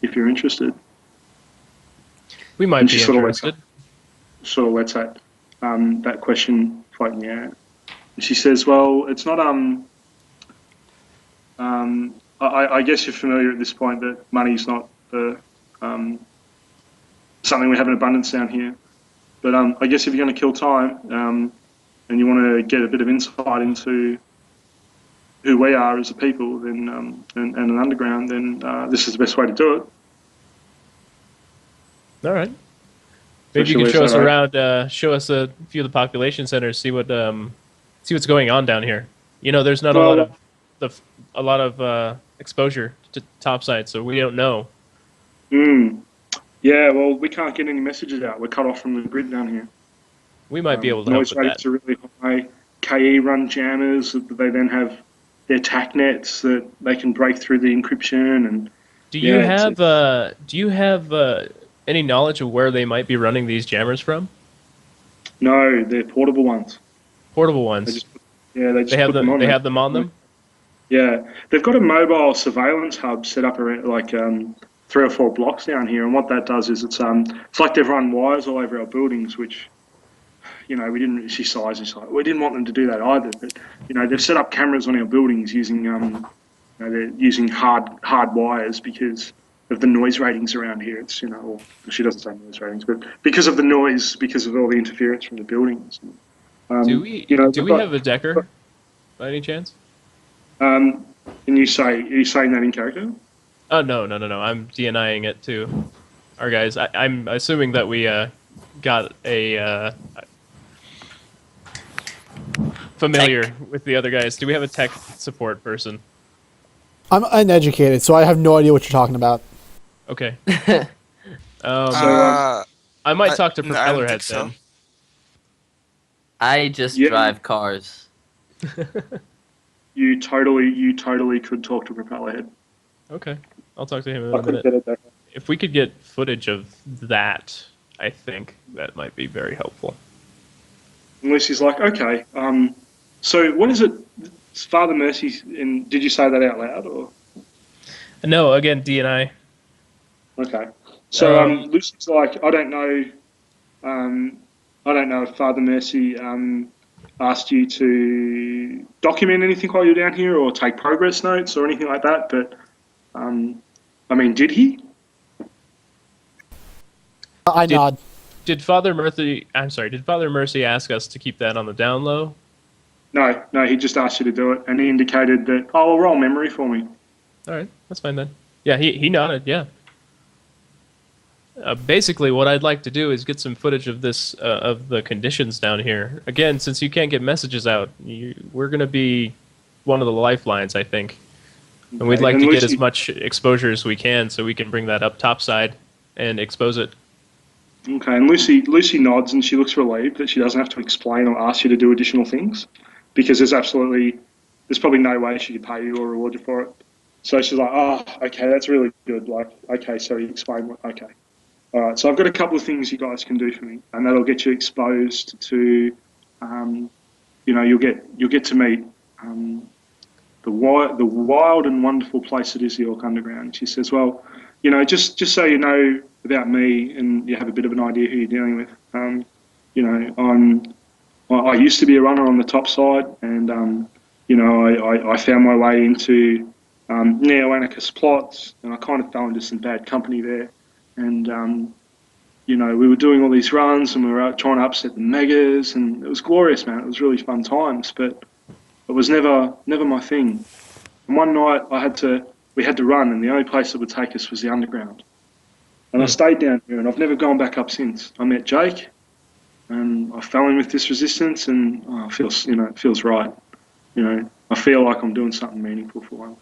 if you're interested. We might And she be sort of interested. lets that question float in the air. And she says, "Well, it's not I guess you're familiar at this point that money's not the something we have in abundance down here. But I guess if you're going to kill time and you want to get a bit of insight into who we are as a people, then and an underground, then this is the best way to do it." All right. So Maybe she you could leaves show us that open. around, show us a few of the population centers, see what's going on down here. You know, there's not Well, the a lot of exposure to topside, so we don't know. mm, yeah, well, we can't get any messages out. We're cut off from the grid down here. We might be able to help Noise with that. ratings are really high. KE run jammers. They then have their TAC nets that they can break through the encryption. And yeah, Do you have any knowledge of where they might be running these jammers from? no, they're portable ones. Portable They ones. just yeah, they just put them on They there. have them on them. Yeah, they've got a mobile surveillance hub set up around like 3 or 4 blocks down here, and what that does is it's like they've run wires all over our buildings, which we didn't. She sighs and she's like, we didn't want them to do that either, but they've set up cameras on our buildings using they're using hard wires because of the noise ratings around here. It's well, she doesn't say noise ratings, but because of the noise, because of all the interference from the buildings. Do We've we got. have a decker by any chance? Um, and are you saying that in character? Oh no! I'm DNIing it to our guys. I'm assuming that we got a familiar with the other guys. Do we have a tech support person? I'm uneducated, so I have no idea what you're talking about. Okay. So I might talk to I don't Propellerhead think so. then. I just Yeah. drive cars. you totally could talk to Propellerhead. Okay, I'll talk to him in I a couldn't minute. get it back. If we could get footage of that, I think that might be very helpful. And Lucy's like, okay. So what is it? It's Father Mercy. And did you say that out loud or? No, again, DNI. Okay. So Um, Lucy's like, I don't know. I don't know if Father Mercy asked you to document anything while you're down here or take progress notes or anything like that. But I mean, did he? I Did- nod. Did Father Mercy? I'm sorry. Did Father Mercy ask us to keep that on the down low? No. He just asked you to do it, and he indicated that. Oh, well, roll memory for me. All right, that's fine then. Yeah, he nodded. Yeah. Basically, what I'd like to do is get some footage of this of the conditions down here. Again, since you can't get messages out, we're going to be one of the lifelines, I think, and we'd Okay, like and to get Lucy- as much exposure as we can, so we can bring that up topside and expose it. Okay, and Lucy nods and she looks relieved that she doesn't have to explain or ask you to do additional things because there's probably no way she could pay you or reward you for it. So she's like, oh, okay, that's really good. Like, okay, so you explain what, okay. All right, so I've got a couple of things you guys can do for me, and that'll get you exposed to, you'll get to meet the wild and wonderful place that is the York Underground. She says, well, just so you know about me and you have a bit of an idea who you're dealing with. I used to be a runner on the top side, and I found my way into neo-anarchist plots, and I kind of fell into some bad company there. And we were doing all these runs, and we were out trying to upset the megas, and it was glorious, man. It was really fun times, but it was never my thing. And one night we had to run, and the only place that would take us was the underground. And I stayed down here, and I've never gone back up since. I met Jake, and I fell in with this resistance, and it feels right. I feel like I'm doing something meaningful for one.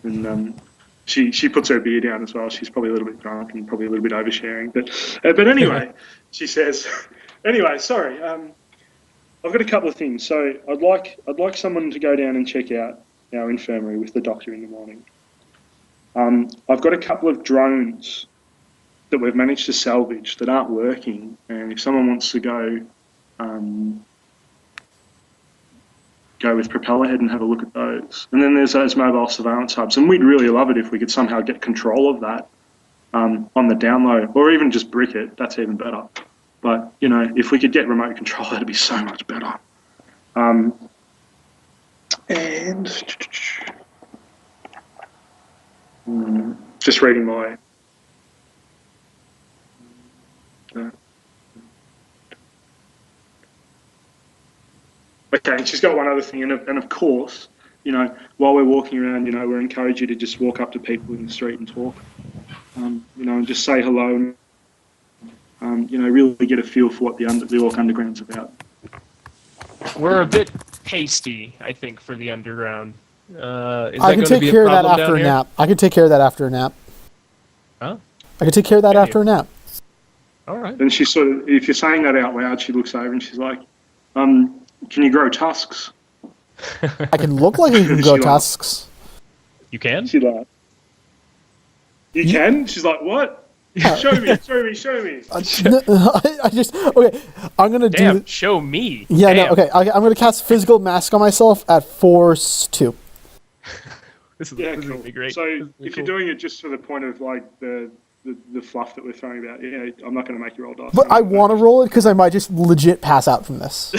And she puts her beer down as well. She's probably a little bit drunk and probably a little bit oversharing, but anyway, she says, anyway, sorry. I've got a couple of things. So I'd like someone to go down and check out our infirmary with the doctor in the morning. I've got a couple of drones that we've managed to salvage that aren't working, and if someone wants to go go with Propellerhead and have a look at those. And then there's those mobile surveillance hubs, and we'd really love it if we could somehow get control of that on the down low, or even just brick it. That's even better. But, you know, if we could get remote control, that'd be so much better. And just reading my... Okay, and she's got one other thing, and of course, you know, while we're walking around, you know, we encourage you to just walk up to people in the street and talk, you know, and just say hello, and you know, really get a feel for what the Orc Underground's about. We're a bit hasty, I think, for the underground. I can take care of that after a nap. I can take care of that after a nap. Huh? I can take care of that after a nap. All right. Then she sort of, if you're saying that out loud, she looks over and she's like, "Can you grow tusks?" I can look like I can grow tusks. You can? She like, "You can?" She's like, "What? Show me, show me, show me." I just okay. I'm gonna do. Show me. Yeah, no, okay. I'm gonna cast physical mask on myself at Force 2. This is cool. gonna be great. So if you're doing it just for the point of like the fluff that we're throwing about, yeah, I'm not gonna make you roll dice. But I want to roll it because I might just legit pass out from this.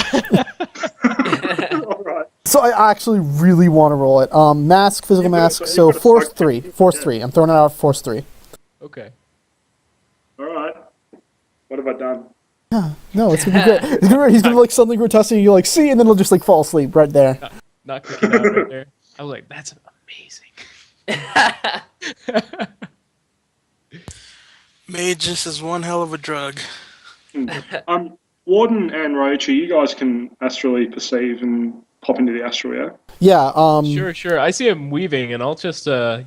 All right. So I actually really want to roll it. Mask, physical mask. So Force 3. Force 3. I'm throwing it out of Force 3. Okay. All right. What have I done? Yeah, no, it's gonna be great. It's gonna be, he's gonna like suddenly grow tusks and you're like, see, and then he'll just like fall asleep right there. Not kicking out right there. I was like, that's amazing. Magus is one hell of a drug. Warden and Roichi, you guys can astrally perceive and pop into the astral, yeah? Yeah. Sure. I see him weaving, and I'll just I'll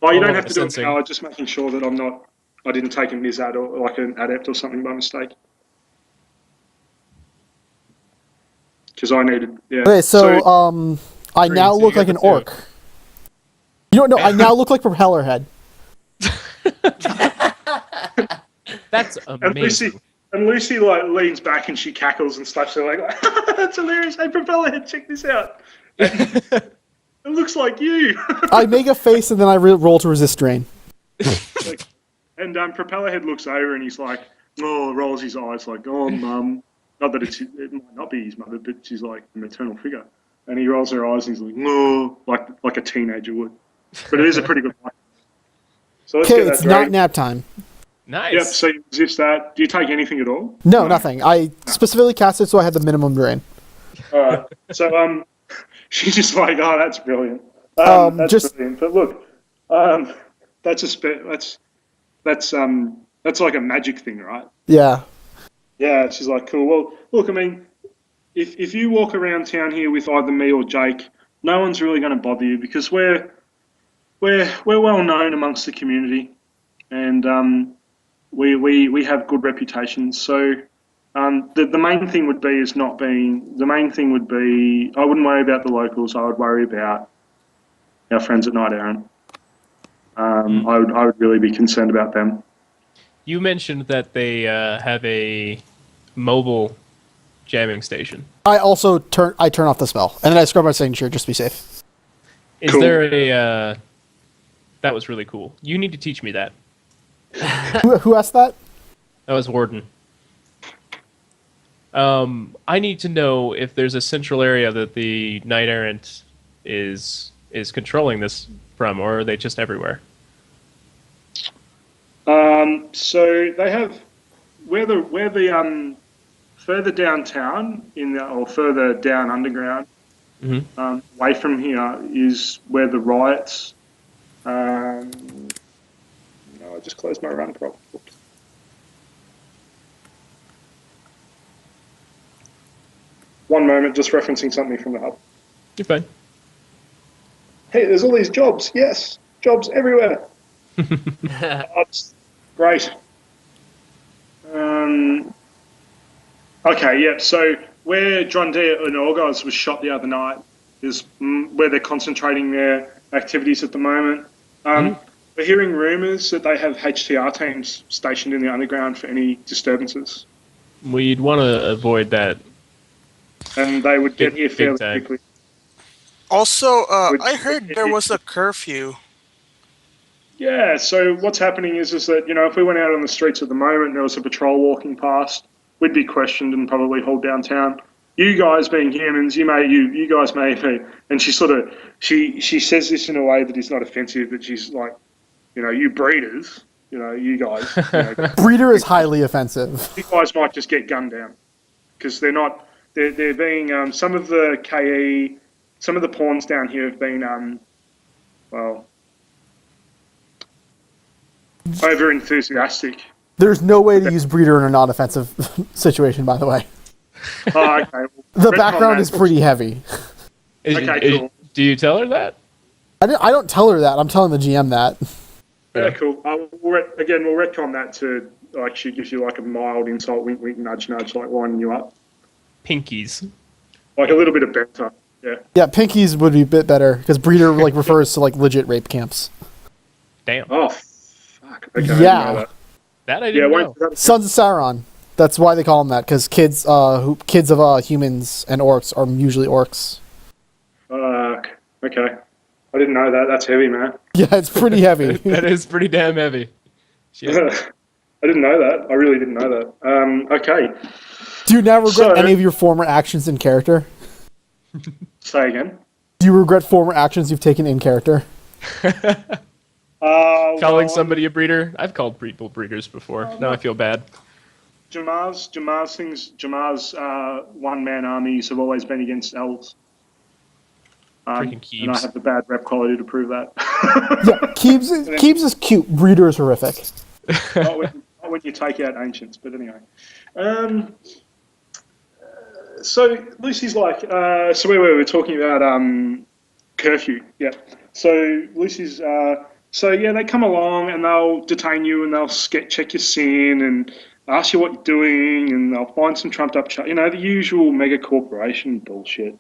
Oh, you don't have to do sensing. it now. Just making sure that I didn't take a Mizad or like an adept or something by mistake. Because I needed, yeah. Okay, so I now look like an orc. You don't know. I now look like Propellerhead. That's amazing. And Lucy like leans back and she cackles and slaps her leg like, "That's hilarious! Hey, Propellerhead, check this out. It looks like you." I make a face and then I roll to resist drain. And Propellerhead looks over and he's like, rolls his eyes like, "Oh, mum." Not that it might not be his mother, but she's like a maternal figure. And he rolls her eyes and he's like, "No," like a teenager would. But it is a pretty good one. So let's get that. It's not nap time. Nice. Yep. So you resist that. Do you take anything at all? No, nothing. I specifically cast it so I had the minimum drain. All right. So she's just like, "Oh, that's brilliant. That's brilliant." But look, that's like a magic thing, right? Yeah. Yeah. She's like, "Cool. Well, look, I mean, if you walk around town here with either me or Jake, no one's really going to bother you because we're well known amongst the community, and we have good reputations. So the main thing would be I wouldn't worry about the locals. I would worry about our friends at Night Errant. I would really be concerned about them." You mentioned that they have a mobile jamming station. I also turn off the spell and then I scrub my signature just to be safe. Is Cool. there a? That was really cool. You need to teach me that. Who asked that? That was Warden. I need to know if there's a central area that the Knight Errant is controlling this from, or are they just everywhere? So they have where the further downtown or further down underground, away from here is where the riots. No, I just closed my run prop. Oops. One moment, just referencing something from the hub. You're fine. Hey, there's all these jobs. Yes, jobs everywhere. That's great. Okay, yeah. So where Drondia and Orgaz was shot the other night is where they're concentrating their activities at the moment. We're hearing rumours that they have HTR teams stationed in the underground for any disturbances. We'd want to avoid that. and they would get here Big fairly time. quickly. Also, Which- I heard there was a curfew. Yeah, so what's happening is that, if we went out on the streets at the moment and there was a patrol walking past, we'd be questioned and probably hauled downtown. You guys being humans, you guys may be. And she says this in a way that is not offensive, but she's like, you breeders, you guys, Breeder is highly offensive. you guys might just get gunned down because they're being some of the KE, some of the pawns down here have been over enthusiastic. There's no way to use breeder in a non-offensive situation, by the way. Oh, okay. Well, The retcon background that. is pretty heavy. Okay, cool. Do you tell her that? I don't tell her that. I'm telling the GM that. Yeah, cool. We'll retcon that to like she gives you like a mild insult, wink, wink, nudge, nudge, like winding you up, Pinkies. like a little bit of banter. Yeah. Yeah, pinkies would be a bit better because breeder like refers to like legit rape camps. Damn. Oh, fuck. Okay. I didn't Yeah. know that. That I Yeah. didn't know. Sons of Sauron. That's why they call them that because kids of humans and orcs are usually orcs. Fuck. Okay. I didn't know that. That's heavy, man. Yeah, it's pretty heavy. That is pretty damn heavy. Shit. I didn't know that. I really didn't know that. Okay. Do you now regret So- any of your former actions in character? Say again. Do you regret former actions you've taken in character? Calling somebody a breeder? I've called people breeders before. Now I feel bad. Jamar's one-man armies have always been against elves. Freaking and I Keebs. have the bad rep quality to prove that. Yeah, Keebs is cute. Breeder is horrific. not when you take out ancients, but anyway. So Lucy's like, so we were talking about curfew. Yeah. So Lucy's, they come along and they'll detain you and they'll check your SIN and ask you what you're doing and they'll find some trumped up, the usual mega corporation bullshit.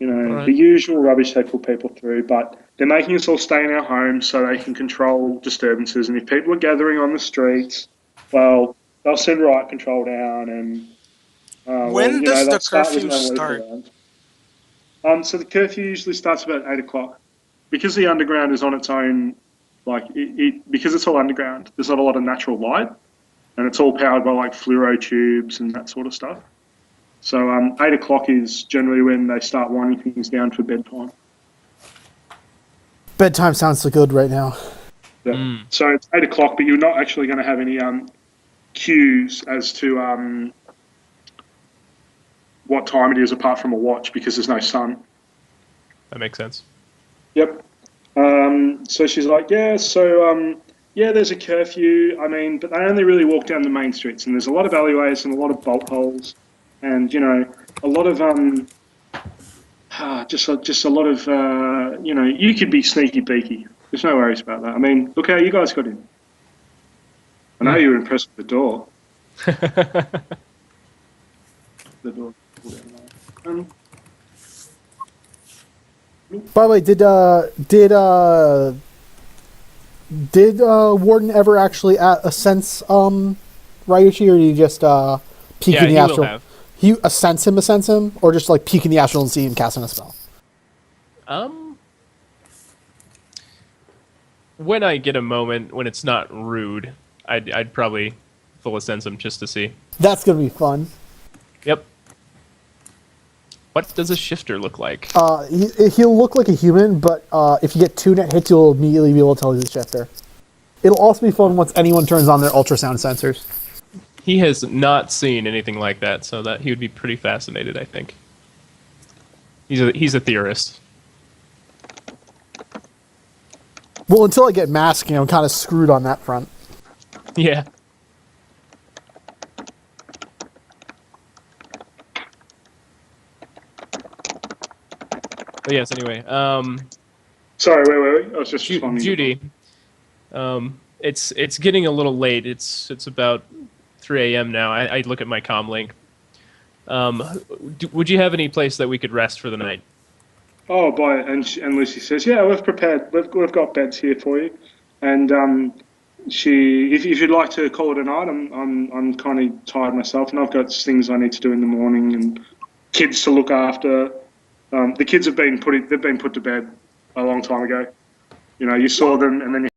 Right. The usual rubbish they put people through, but they're making us all stay in our homes so they can control disturbances. And if people are gathering on the streets, well, they'll send riot control down. And When does they'll the start with curfew no leave start? around. So the curfew usually starts about 8 o'clock. Because the underground is on its own, because it's all underground, there's not a lot of natural light, and it's all powered by like fluoro tubes and that sort of stuff. So 8 o'clock is generally when they start winding things down for bedtime. Bedtime sounds so good right now. Yeah. So it's 8 o'clock, but you're not actually going to have any cues as to what time it is apart from a watch because there's no sun. That makes sense. Yep. So she's like, there's a curfew. I mean, but they only really walk down the main streets, and there's a lot of alleyways and a lot of bolt holes, and a lot of just a lot of you could be sneaky beaky. There's no worries about that. I mean, look how you guys got in. I know you were impressed with the door. The door. By the way, did Warden ever actually sense Ryuichi, or did he just peek in the he astral? will have. He sense him, or just like peek in the astral and see him casting a spell? When I get a moment when it's not rude, I'd probably full sense him just to see. That's gonna be fun. Yep. What does a shifter look like? He'll look like a human, but if you get 2 net hits, you'll immediately be able to tell he's a shifter. It'll also be fun once anyone turns on their ultrasound sensors. He has not seen anything like that, so that he would be pretty fascinated, I think. He's a theorist. Well, until I get masking, I'm kind of screwed on that front. Yeah. But yes, anyway. Sorry, wait. I was just responding. Judy. It's getting a little late. It's about 3 a.m. now. I look at my comm link. Would you have any place that we could rest for the night? Oh, boy, and Lucy says, "Yeah, we've prepared. We've got beds here for you." And if you'd like to call it a night, I'm kind of tired myself, and I've got things I need to do in the morning, and kids to look after. The kids have been put to bed a long time ago. You know, you saw them, and then you